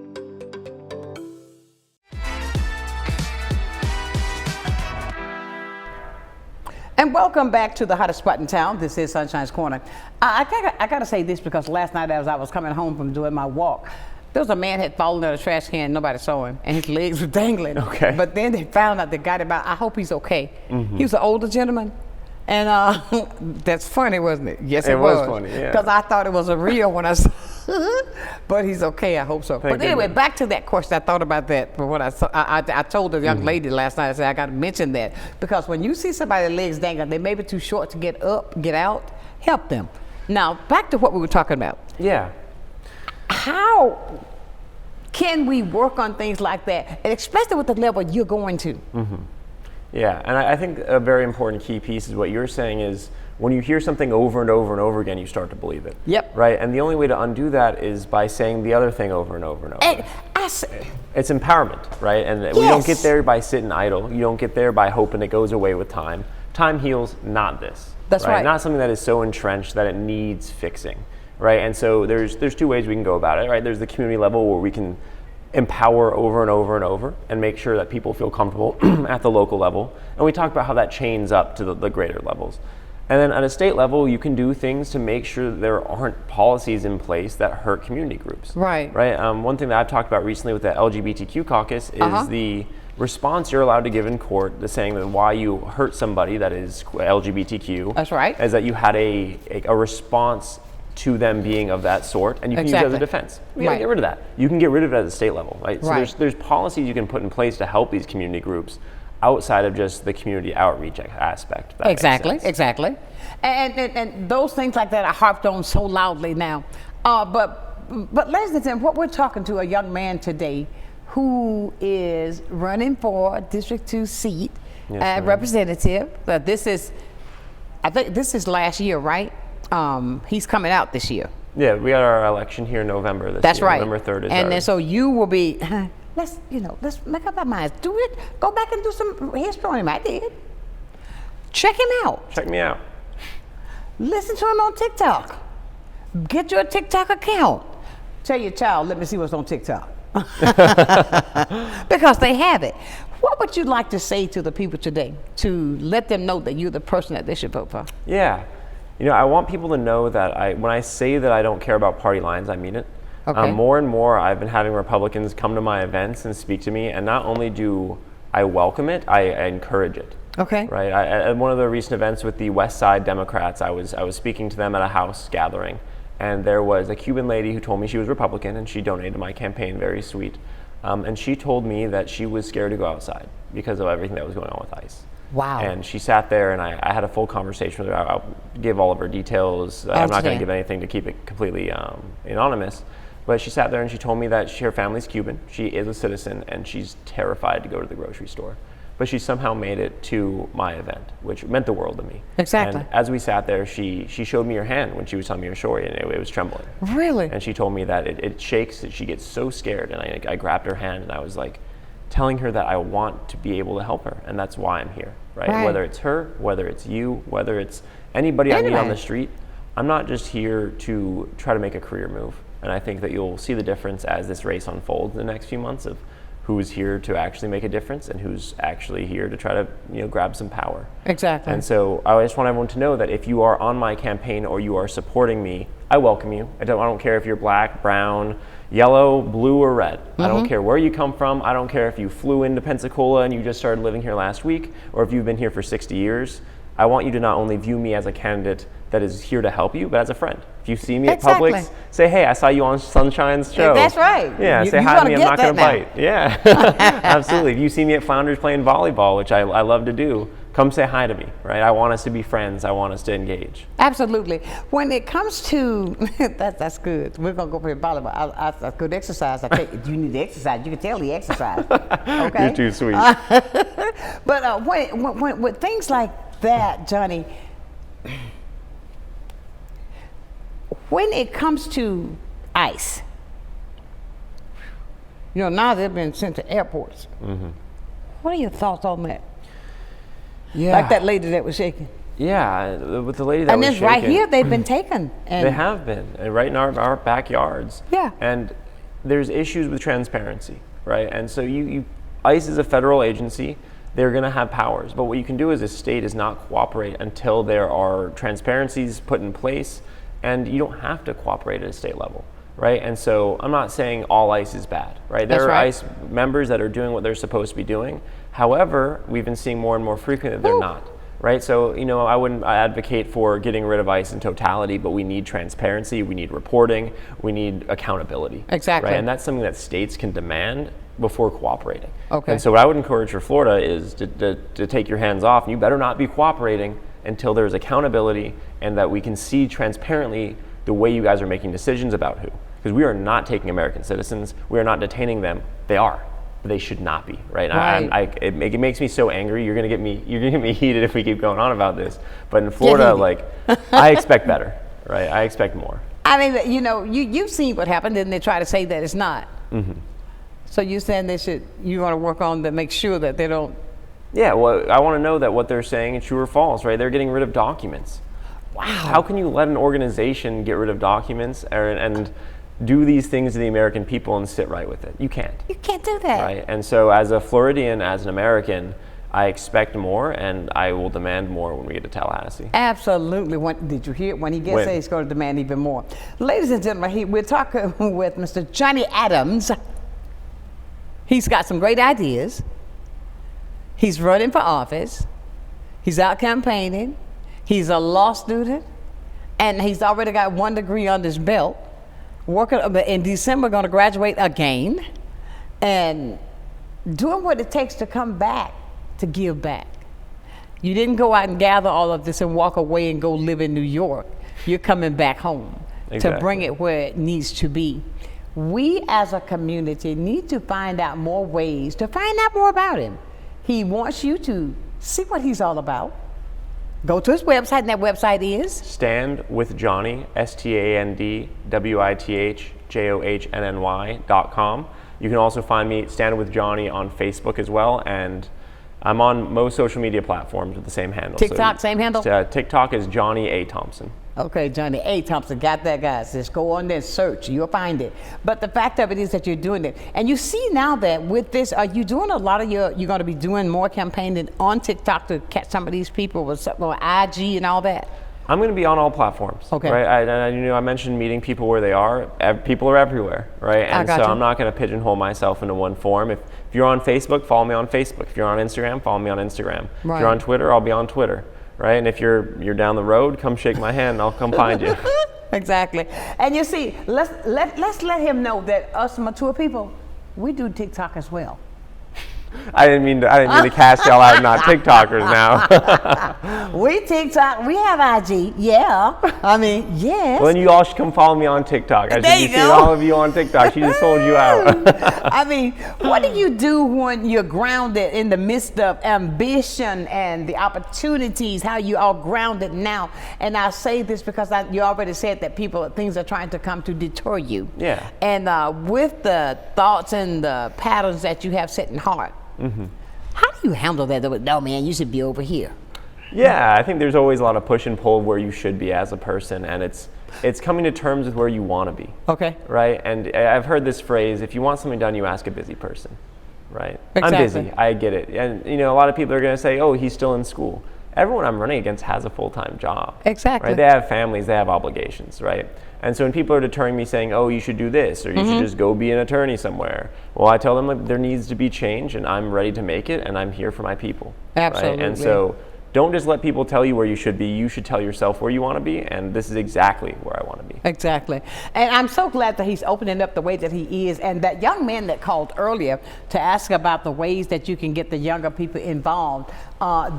And welcome back to the hottest spot in town. This is Sunshine's Corner. I gotta say this because last night as I was coming home from doing my walk, there was a man had fallen in a trash can, nobody saw him, and his legs were dangling. Okay. But then they found out they got him out. I hope he's okay. Mm-hmm. He was an older gentleman. And that's funny, wasn't it? Yes, it was. It was funny, yeah. Because I thought it was a real when I saw but he's okay, I hope so. Thank but anyway, goodness. back to that question. I thought about that. But what I told the young lady last night, I said, I got to mention that. Because when you see somebody's legs dangling, they may be too short to get up, get out, help them. Now, back to what we were talking about. Yeah. How can we work on things like that, and especially with the level you're going to? Mm-hmm. Yeah, and I think a very important key piece is what you're saying is when you hear something over and over and over again, you start to believe it. Yep. Right, and the only way to undo that is by saying the other thing over and over and over. And it's empowerment, right? And we don't get there by sitting idle. You don't get there by hoping it goes away with time. Time heals, not this. That's right. Not something that is so entrenched that it needs fixing, right? And so there's two ways we can go about it, right? There's the community level where we can empower over and over and over and make sure that people feel comfortable at the local level. And we talked about how that chains up to the greater levels. And then at a state level, you can do things to make sure that there aren't policies in place that hurt community groups. Right. Right. One thing that I've talked about recently with the LGBTQ caucus is the response you're allowed to give in court to saying that why you hurt somebody that is LGBTQ. That's right. Is that you had a response to them being of that sort, and you can use it as a defense. You gotta get rid of that. You can get rid of it at the state level, right? So there's policies you can put in place to help these community groups outside of just the community outreach aspect. Exactly. And those things like that are harped on so loudly now. But ladies and gentlemen, what we're talking to a young man today who is running for a District 2 seat, representative. I think this is last year, right? He's coming out this year. Yeah, we got our election here in November this year. That's right. November 3rd is and then so you will be, let's make up our minds. Do it. Go back and do some history on him. I did. Check him out. Check me out. Listen to him on TikTok. Get your TikTok account. Tell your child, let me see what's on TikTok. Because they have it. What would you like to say to the people today to let them know that you're the person that they should vote for? Yeah. You know, I want people to know that when I say that I don't care about party lines, I mean it. Okay. More and more, I've been having Republicans come to my events and speak to me, and not only do I welcome it, I encourage it. Okay. Right. At one of the recent events with the West Side Democrats, I was speaking to them at a house gathering, and there was a Cuban lady who told me she was Republican, and she donated to my campaign. Very sweet. And she told me that she was scared to go outside because of everything that was going on with ICE. Wow. And she sat there, and I had a full conversation with her. I'll give all of her details. I'm not going to give anything to keep it completely anonymous. But she sat there and she told me that her family's Cuban. She is a citizen, and she's terrified to go to the grocery store. But she somehow made it to my event, which meant the world to me. Exactly. And as we sat there, she showed me her hand when she was telling me her story, and it was trembling. Really? And she told me that it shakes, that she gets so scared. And I grabbed her hand, and I was like, telling her that I want to be able to help her, and that's why I'm here, right? Whether it's her, whether it's you, whether it's anybody I meet on the street, I'm not just here to try to make a career move. And I think that you'll see the difference as this race unfolds in the next few months of who's here to actually make a difference and who's actually here to try to grab some power. Exactly. And so I just want everyone to know that if you are on my campaign or you are supporting me, I welcome you. I don't care if you're black, brown, yellow, blue, or red. I don't care where you come from. I don't care if you flew into Pensacola and you just started living here last week, or if you've been here for 60 years. I want you to not only view me as a candidate that is here to help you, but as a friend. If you see me at Publix, say, hey, I saw you on Sonshine's show. That's right. Yeah, say hi to me, I'm not going to bite. Yeah, absolutely. If you see me at Flounders playing volleyball, which I love to do, come say hi to me, right? I want us to be friends. I want us to engage. Absolutely. When it comes to, that's good. We're going to go play volleyball. That's good exercise. You need to exercise. You can tell the exercise. Okay? You're too sweet. But when with things like that, Johnny, when it comes to ICE, now they've been sent to airports. What are your thoughts on that? Yeah. Like that lady that was shaking. Yeah, with the lady that was shaking. And then right here, they've been taken. They have been, and right in our backyards. Yeah. And there's issues with transparency, right? And so ICE is a federal agency. They're going to have powers, but what you can do as a state is not cooperate until there are transparencies put in place, and you don't have to cooperate at a state level, right? And so I'm not saying all ICE is bad, right? There are ICE members that are doing what they're supposed to be doing. However, we've been seeing more and more frequently that they're not, right? So, I wouldn't advocate for getting rid of ICE in totality, but we need transparency, we need reporting, we need accountability. Exactly. Right? And that's something that states can demand before cooperating. Okay. And so what I would encourage for Florida is to take your hands off, and you better not be cooperating until there's accountability and that we can see transparently the way you guys are making decisions about who. Because we are not taking American citizens, we are not detaining them. They are, but they should not be, right? It makes me so angry. You're gonna get me heated if we keep going on about this. But in Florida, I expect better, right? I expect more. I mean, you've seen what happened, and they try to say that it's not. So you're saying you want to work on to make sure that they don't. Yeah, well, I want to know that what they're saying is true or false, right? They're getting rid of documents. Wow. How can you let an organization get rid of documents and do these things to the American people and sit right with it? You can't. You can't do that. Right? And so as a Floridian, as an American, I expect more, and I will demand more when we get to Tallahassee. Absolutely. Did you hear? When he gets there, he's going to demand even more. Ladies and gentlemen, we're talking with Mr. Johnny Adams. He's got some great ideas. He's running for office. He's out campaigning. He's a law student, and he's already got 1 degree under his belt. Working in December, going to graduate again, and doing what it takes to come back to give back. You didn't go out and gather all of this and walk away and go live in New York. You're coming back home to bring it where it needs to be. We as a community need to find out more ways to find out more about him. He wants you to see what he's all about. Go to his website, and that website is? Stand with Johnny, StandWithJohnny.com. You can also find me, Stand with Johnny, on Facebook as well, and I'm on most social media platforms with the same handle. TikTok, same handle? TikTok is Johnny A. Thompson. Okay, Johnny A. Thompson, got that, guys. Just go on there and search. You'll find it. But the fact of it is that you're doing it. And you see now that with this, are you doing a lot of you're going to be doing more campaigning on TikTok to catch some of these people with IG and all that? I'm going to be on all platforms. Okay. Right. I mentioned meeting people where they are. People are everywhere, right? And so I'm not going to pigeonhole myself into one form. If you're on Facebook, follow me on Facebook. If you're on Instagram, follow me on Instagram. Right. If you're on Twitter, I'll be on Twitter. Right. And if you're down the road, come shake my hand and I'll come find you. Exactly. And you see, let's let him know that us mature people, we do TikTok as well. I didn't mean to cast y'all out, not TikTokers now. We TikTok, we have IG, yeah. I mean, yes. Well, then you all should come follow me on TikTok. I should be seeing all of you on TikTok. She just sold you out. I mean, what do you do when you're grounded in the midst of ambition and the opportunities? How you are grounded now? And I say this because you already said that things are trying to come to deter you. Yeah. And with the thoughts and the patterns that you have set in heart, how do you handle that? No, man, you should be over here. Yeah, I think there's always a lot of push and pull where you should be as a person, and it's coming to terms with where you want to be. Okay. Right? And I've heard this phrase, if you want something done, you ask a busy person. Right? Exactly. I'm busy. I get it. And a lot of people are going to say, oh, he's still in school. Everyone I'm running against has a full-time job. Exactly. Right? They have families, they have obligations, right? And so when people are deterring me saying, oh, you should do this, or you should just go be an attorney somewhere, well, I tell them like, there needs to be change, and I'm ready to make it, and I'm here for my people. Absolutely. Right? And so don't just let people tell you where you should be. You should tell yourself where you want to be, and this is exactly where I want to be. Exactly. And I'm so glad that he's opening up the way that he is. And that young man that called earlier to ask about the ways that you can get the younger people involved,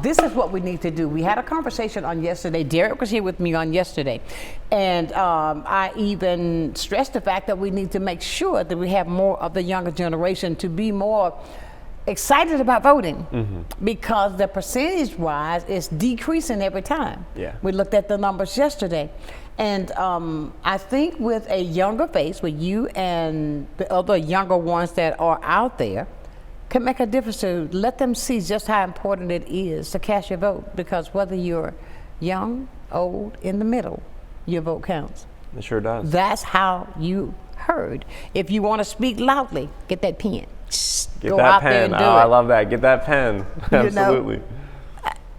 this is what we need to do. We had a conversation on yesterday. Derek was here with me on yesterday. And I even stressed the fact that we need to make sure that we have more of the younger generation to be more excited about voting, because the percentage-wise is decreasing every time. Yeah. We looked at the numbers yesterday. And I think with a younger face, with you and the other younger ones that are out there, can make a difference to let them see just how important it is to cast your vote, because whether you're young, old, in the middle, your vote counts. It sure does. That's how you heard. If you want to speak loudly, get that pen. Get that pen. I love that. Get that pen. Absolutely.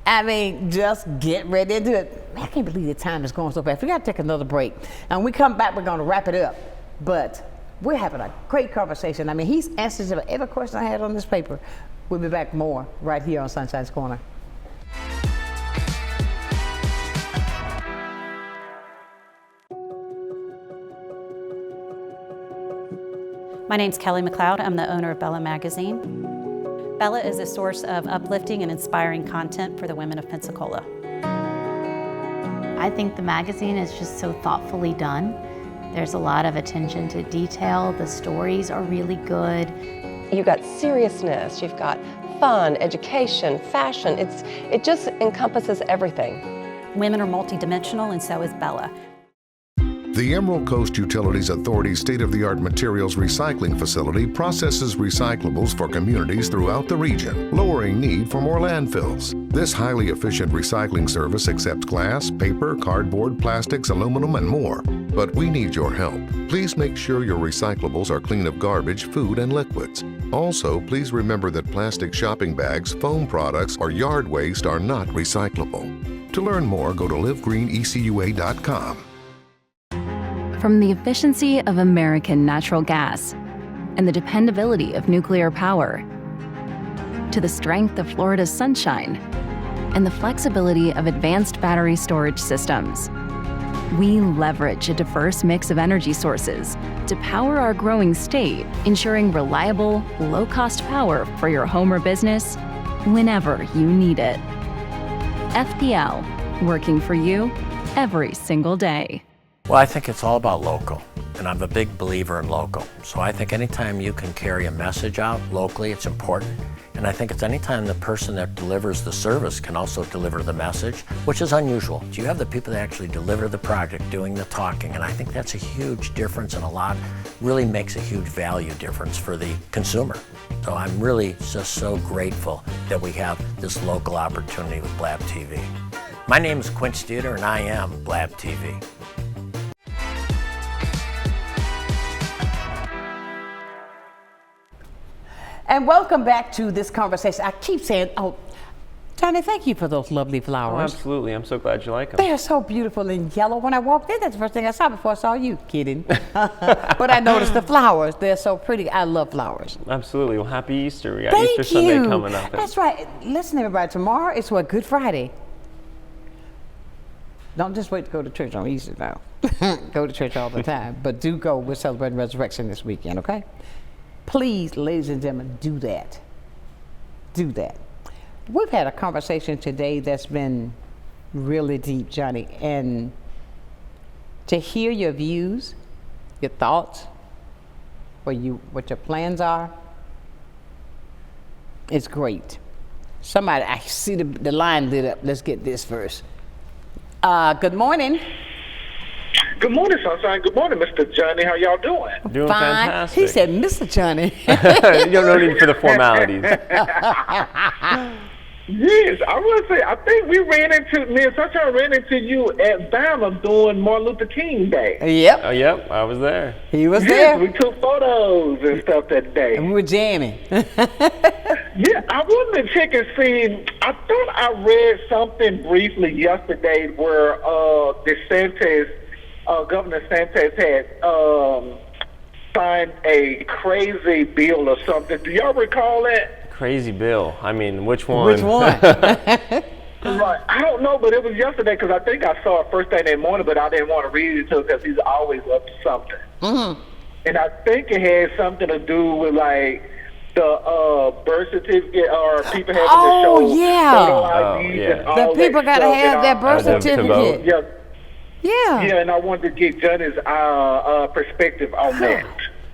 I mean, just get ready to do it. Man, I can't believe the time is going so fast. We got to take another break. And when we come back, we're going to wrap it up. But we're having a great conversation. I mean, he's answered every question I had on this paper. We'll be back more right here on Sunshine's Corner. My name's Kelly McLeod. I'm the owner of Bella Magazine. Bella is a source of uplifting and inspiring content for the women of Pensacola. I think the magazine is just so thoughtfully done. There's a lot of attention to detail. The stories are really good. You've got seriousness, you've got fun, education, fashion. It just encompasses everything. Women are multidimensional, and so is Bella. The Emerald Coast Utilities Authority's state-of-the-art materials recycling facility processes recyclables for communities throughout the region, lowering need for more landfills. This highly efficient recycling service accepts glass, paper, cardboard, plastics, aluminum, and more. But we need your help. Please make sure your recyclables are clean of garbage, food, and liquids. Also, please remember that plastic shopping bags, foam products, or yard waste are not recyclable. To learn more, go to livegreenecua.com. From the efficiency of American natural gas and the dependability of nuclear power, to the strength of Florida's sunshine and the flexibility of advanced battery storage systems, we leverage a diverse mix of energy sources to power our growing state, ensuring reliable, low-cost power for your home or business whenever you need it. FPL, working for you every single day. Well, I think it's all about local, and I'm a big believer in local. So I think anytime you can carry a message out locally, it's important. And I think it's anytime the person that delivers the service can also deliver the message, which is unusual. So you have the people that actually deliver the project doing the talking, and I think that's a huge difference, and really makes a huge value difference for the consumer. So I'm really just so grateful that we have this local opportunity with Blab TV. My name is Quint Studer, and I am Blab TV. And welcome back to this conversation. I keep saying, oh, Johnny, thank you for those lovely flowers. Oh, absolutely. I'm so glad you like them. They are so beautiful in yellow. When I walked in, that's the first thing I saw before I saw you. Kidding. But I noticed the flowers. They're so pretty. I love flowers. Absolutely. Well, happy Easter. We got Thank Easter Sunday coming up. That's right. Listen, everybody, tomorrow is what, Good Friday. Don't just wait to go to church on Easter now. Go to church all the time. But do go. We're celebrating resurrection this weekend, okay? Please, ladies and gentlemen, do that. Do that. We've had a conversation today that's been really deep, Johnny, and to hear your views, your thoughts, what your plans are, it's great. Somebody, I see the line lit up. Let's get this first. Good morning. Good morning, Sonshine. Good morning, Mr. Johnny. How y'all doing? Doing Fine. fantastic. He said, Mr. Johnny. You don't know need for the formalities. Yes, I would say, I think me and Sonshine ran into you at Bama doing Martin Luther King Day. Yep. Oh, yep. I was there. He was Yes, there. we took photos and stuff that day. And we were jamming. Yeah, I wanted to check and see. I thought I read something briefly yesterday where Governor DeSantis had signed a crazy bill or something. Do y'all recall that? Crazy bill. I mean, which one? Which one? Right. I don't know, but it was yesterday because I think I saw it first thing that morning, but I didn't want to read it to him because he's always up to something. Mm-hmm. And I think it had something to do with like the birth certificate or people having to show photo IDs and all The people got to have their birth to certificate. Yeah. Yeah. Yeah, and I wanted to get Johnny's perspective on that.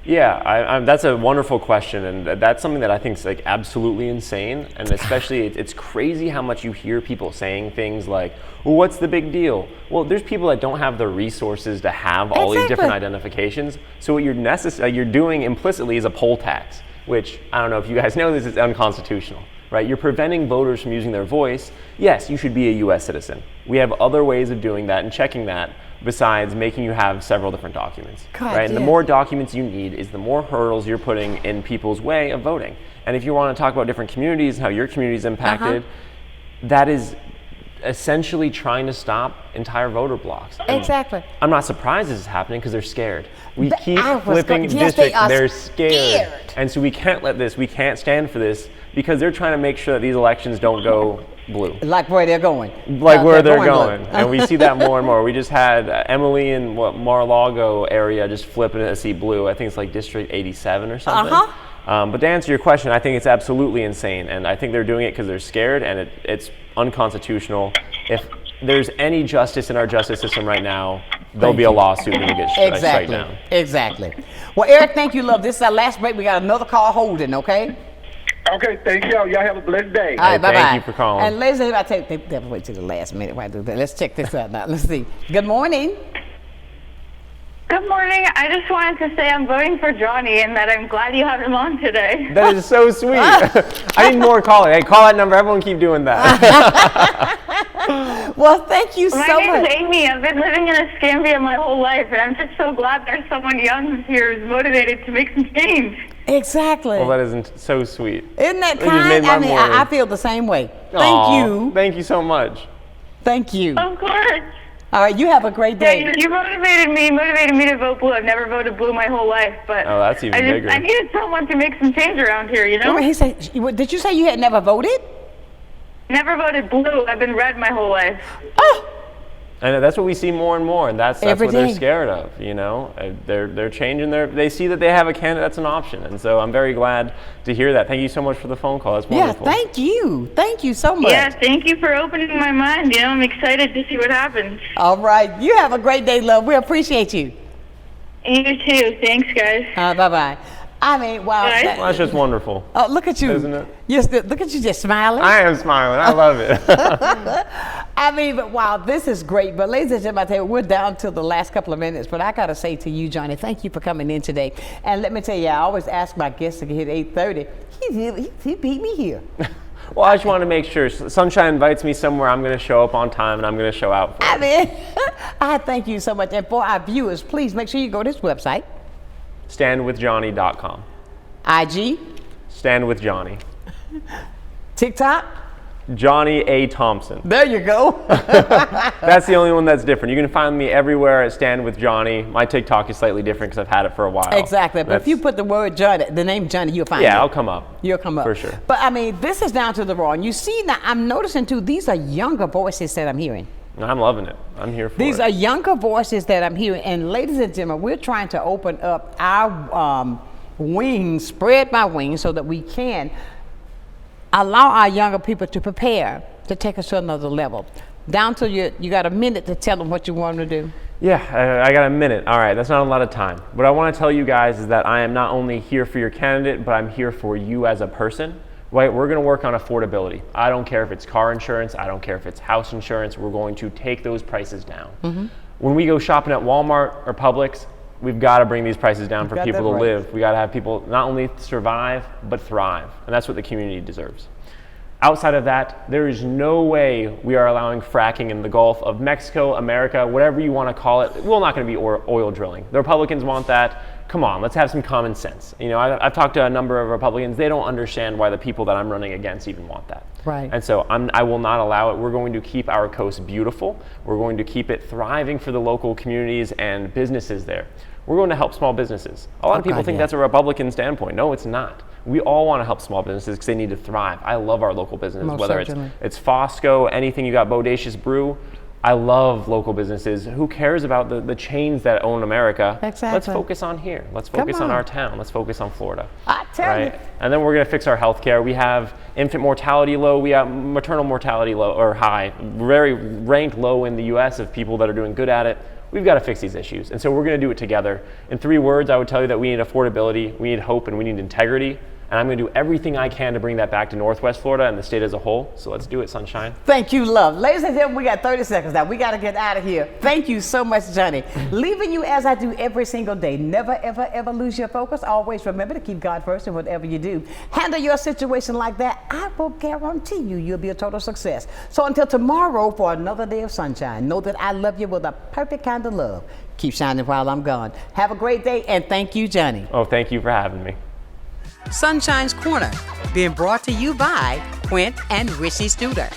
Yeah, that's a wonderful question, and that's something that I think is like absolutely insane, and especially it's crazy how much you hear people saying things like, well, what's the big deal? Well, there's people that don't have the resources to have all these different identifications, so what you're doing implicitly is a poll tax, which, I don't know if you guys know this, is unconstitutional, right? You're preventing voters from using their voice. Yes, you should be a U.S. citizen. We have other ways of doing that and checking that, besides making you have several different documents, right? And the more documents you need is the more hurdles you're putting in people's way of voting. And if you want to talk about different communities and how your community is impacted, that is essentially trying to stop entire voter blocks. And exactly. I'm not surprised this is happening because they're scared. We keep flipping yes, districts, they're scared. And so we can't let this, we can't stand for this because they're trying to make sure that these elections don't go blue. Like where they're going. Like where they're going. And we see that more and more. We just had Emily in Mar-a-Lago area just flipping a seat blue. I think it's like District 87 or something. But to answer your question, I think it's absolutely insane. And I think they're doing it because they're scared, and it's unconstitutional. If there's any justice in our justice system right now, there'll be a lawsuit and it'll get straight down. Exactly. Well, Eric, thank you, love. This is our last break. We got another call holding, okay? Okay, thank y'all. Y'all have a blessed day. All right, bye-bye. Thank you for calling. And ladies and gentlemen, they never wait till the last minute. Why do that? Let's check this out now. Let's see. Good morning. Good morning. I just wanted to say I'm voting for Johnny and that I'm glad you have him on today. That is so sweet. I need more calling. Hey, call that number. Everyone keep doing that. Well, thank you so much. My name's Amy. I've been living in Escambia my whole life, and I'm just so glad there's someone young here who's motivated to make some change. Exactly. Well, that isn't so sweet. Isn't that You just made kind? my I mean, morning. I feel the same way. Thank Aw, you. Thank you so much. Thank you. Of course. All right, you have a great day. Yeah, you motivated me to vote blue. I've never voted blue my whole life, but Oh, that's even bigger. I needed someone to make some change around here, you know? Wait, he said, did you say you had never voted? Never voted blue. I've been red my whole life. And that's what we see more and more, and that's Every what they're day. scared of. You know, they're changing they see that they have a candidate that's an option, and so I'm very glad to hear that. Thank you so much for the phone call. That's wonderful. Yeah, thank you so much. Yeah, thank you for opening my mind. You know, I'm excited to see what happens. All right, you have a great day, love. We appreciate you. You too. Thanks, guys. Bye-bye. I mean, wow. Bye. Well, that's just wonderful. Oh, look at you. Isn't it? Yes, look at you just smiling. I am smiling. I love it. I mean, but wow, this is great. But ladies and gentlemen, I tell you, we're down to the last couple of minutes. But I got to say to you, Johnny, thank you for coming in today. And let me tell you, I always ask my guests to get here at 8:30. He beat me here. Well, I just want to make sure. Sonshine invites me somewhere, I'm going to show up on time and I'm going to show out for I mean, I thank you so much. And for our viewers, please make sure you go to this website. Standwithjohnny.com. IG. Stand with Johnny. TikTok. Johnny A. Thompson. There you go. That's the only one that's different. You can find me everywhere at Stand with Johnny. My TikTok is slightly different because I've had it for a while. Exactly. But if you put the word Johnny, the name Johnny, you'll find it. Yeah, I'll come up. You'll come up. For sure. But I mean, this is down to the raw. And you see now, I'm noticing too, these are younger voices that I'm hearing. I'm loving it. I'm here for These it. are younger voices that I'm hearing. And ladies and gentlemen, we're trying to open up our wings, spread my wings so that we can allow our younger people to prepare to take us to another level. Down to you got a minute to tell them what you want them to do. Yeah, I got a minute. All right, that's not a lot of time. What I want to tell you guys is that I am not only here for your candidate, but I'm here for you as a person. Right, we're going to work on affordability. I don't care if it's car insurance. I don't care if it's house insurance. We're going to take those prices down. When we go shopping at Walmart or Publix, we've got to bring these prices down for people to live. We got to have people not only survive, but thrive. And that's what the community deserves. Outside of that, there is no way we are allowing fracking in the Gulf of Mexico, America, whatever you want to call it. We're not going to be oil drilling. The Republicans want that. Come on, let's have some common sense. You know, I've talked to a number of Republicans. They don't understand why the people that I'm running against even want that. Right. And so I will not allow it. We're going to keep our coast beautiful. We're going to keep it thriving for the local communities and businesses there. We're going to help small businesses. A lot of people think that's a Republican standpoint. No, it's not. We all want to help small businesses because they need to thrive. I love our local business, whether it's Fosco, anything you got, Bodacious Brew. I love local businesses. Who cares about the chains that own America? Exactly. Let's focus on here. Let's focus on our town. Let's focus on Florida. I tell you. And then we're going to fix our healthcare. We have infant mortality low. We have maternal mortality low or high. Very ranked low in the U.S. of people that are doing good at it. We've got to fix these issues. And so we're going to do it together. In 3 words, I would tell you that we need affordability, we need hope, and we need integrity. And I'm going to do everything I can to bring that back to Northwest Florida and the state as a whole. So let's do it, Sonshine. Thank you, love. Ladies and gentlemen, we got 30 seconds now. We got to get out of here. Thank you so much, Johnny. Leaving you as I do every single day. Never, ever, ever lose your focus. Always remember to keep God first in whatever you do. Handle your situation like that. I will guarantee you'll be a total success. So until tomorrow for another day of sunshine, know that I love you with a perfect kind of love. Keep shining while I'm gone. Have a great day, and thank you, Johnny. Oh, thank you for having me. Sunshine's Corner, being brought to you by Quint and Richie Studer.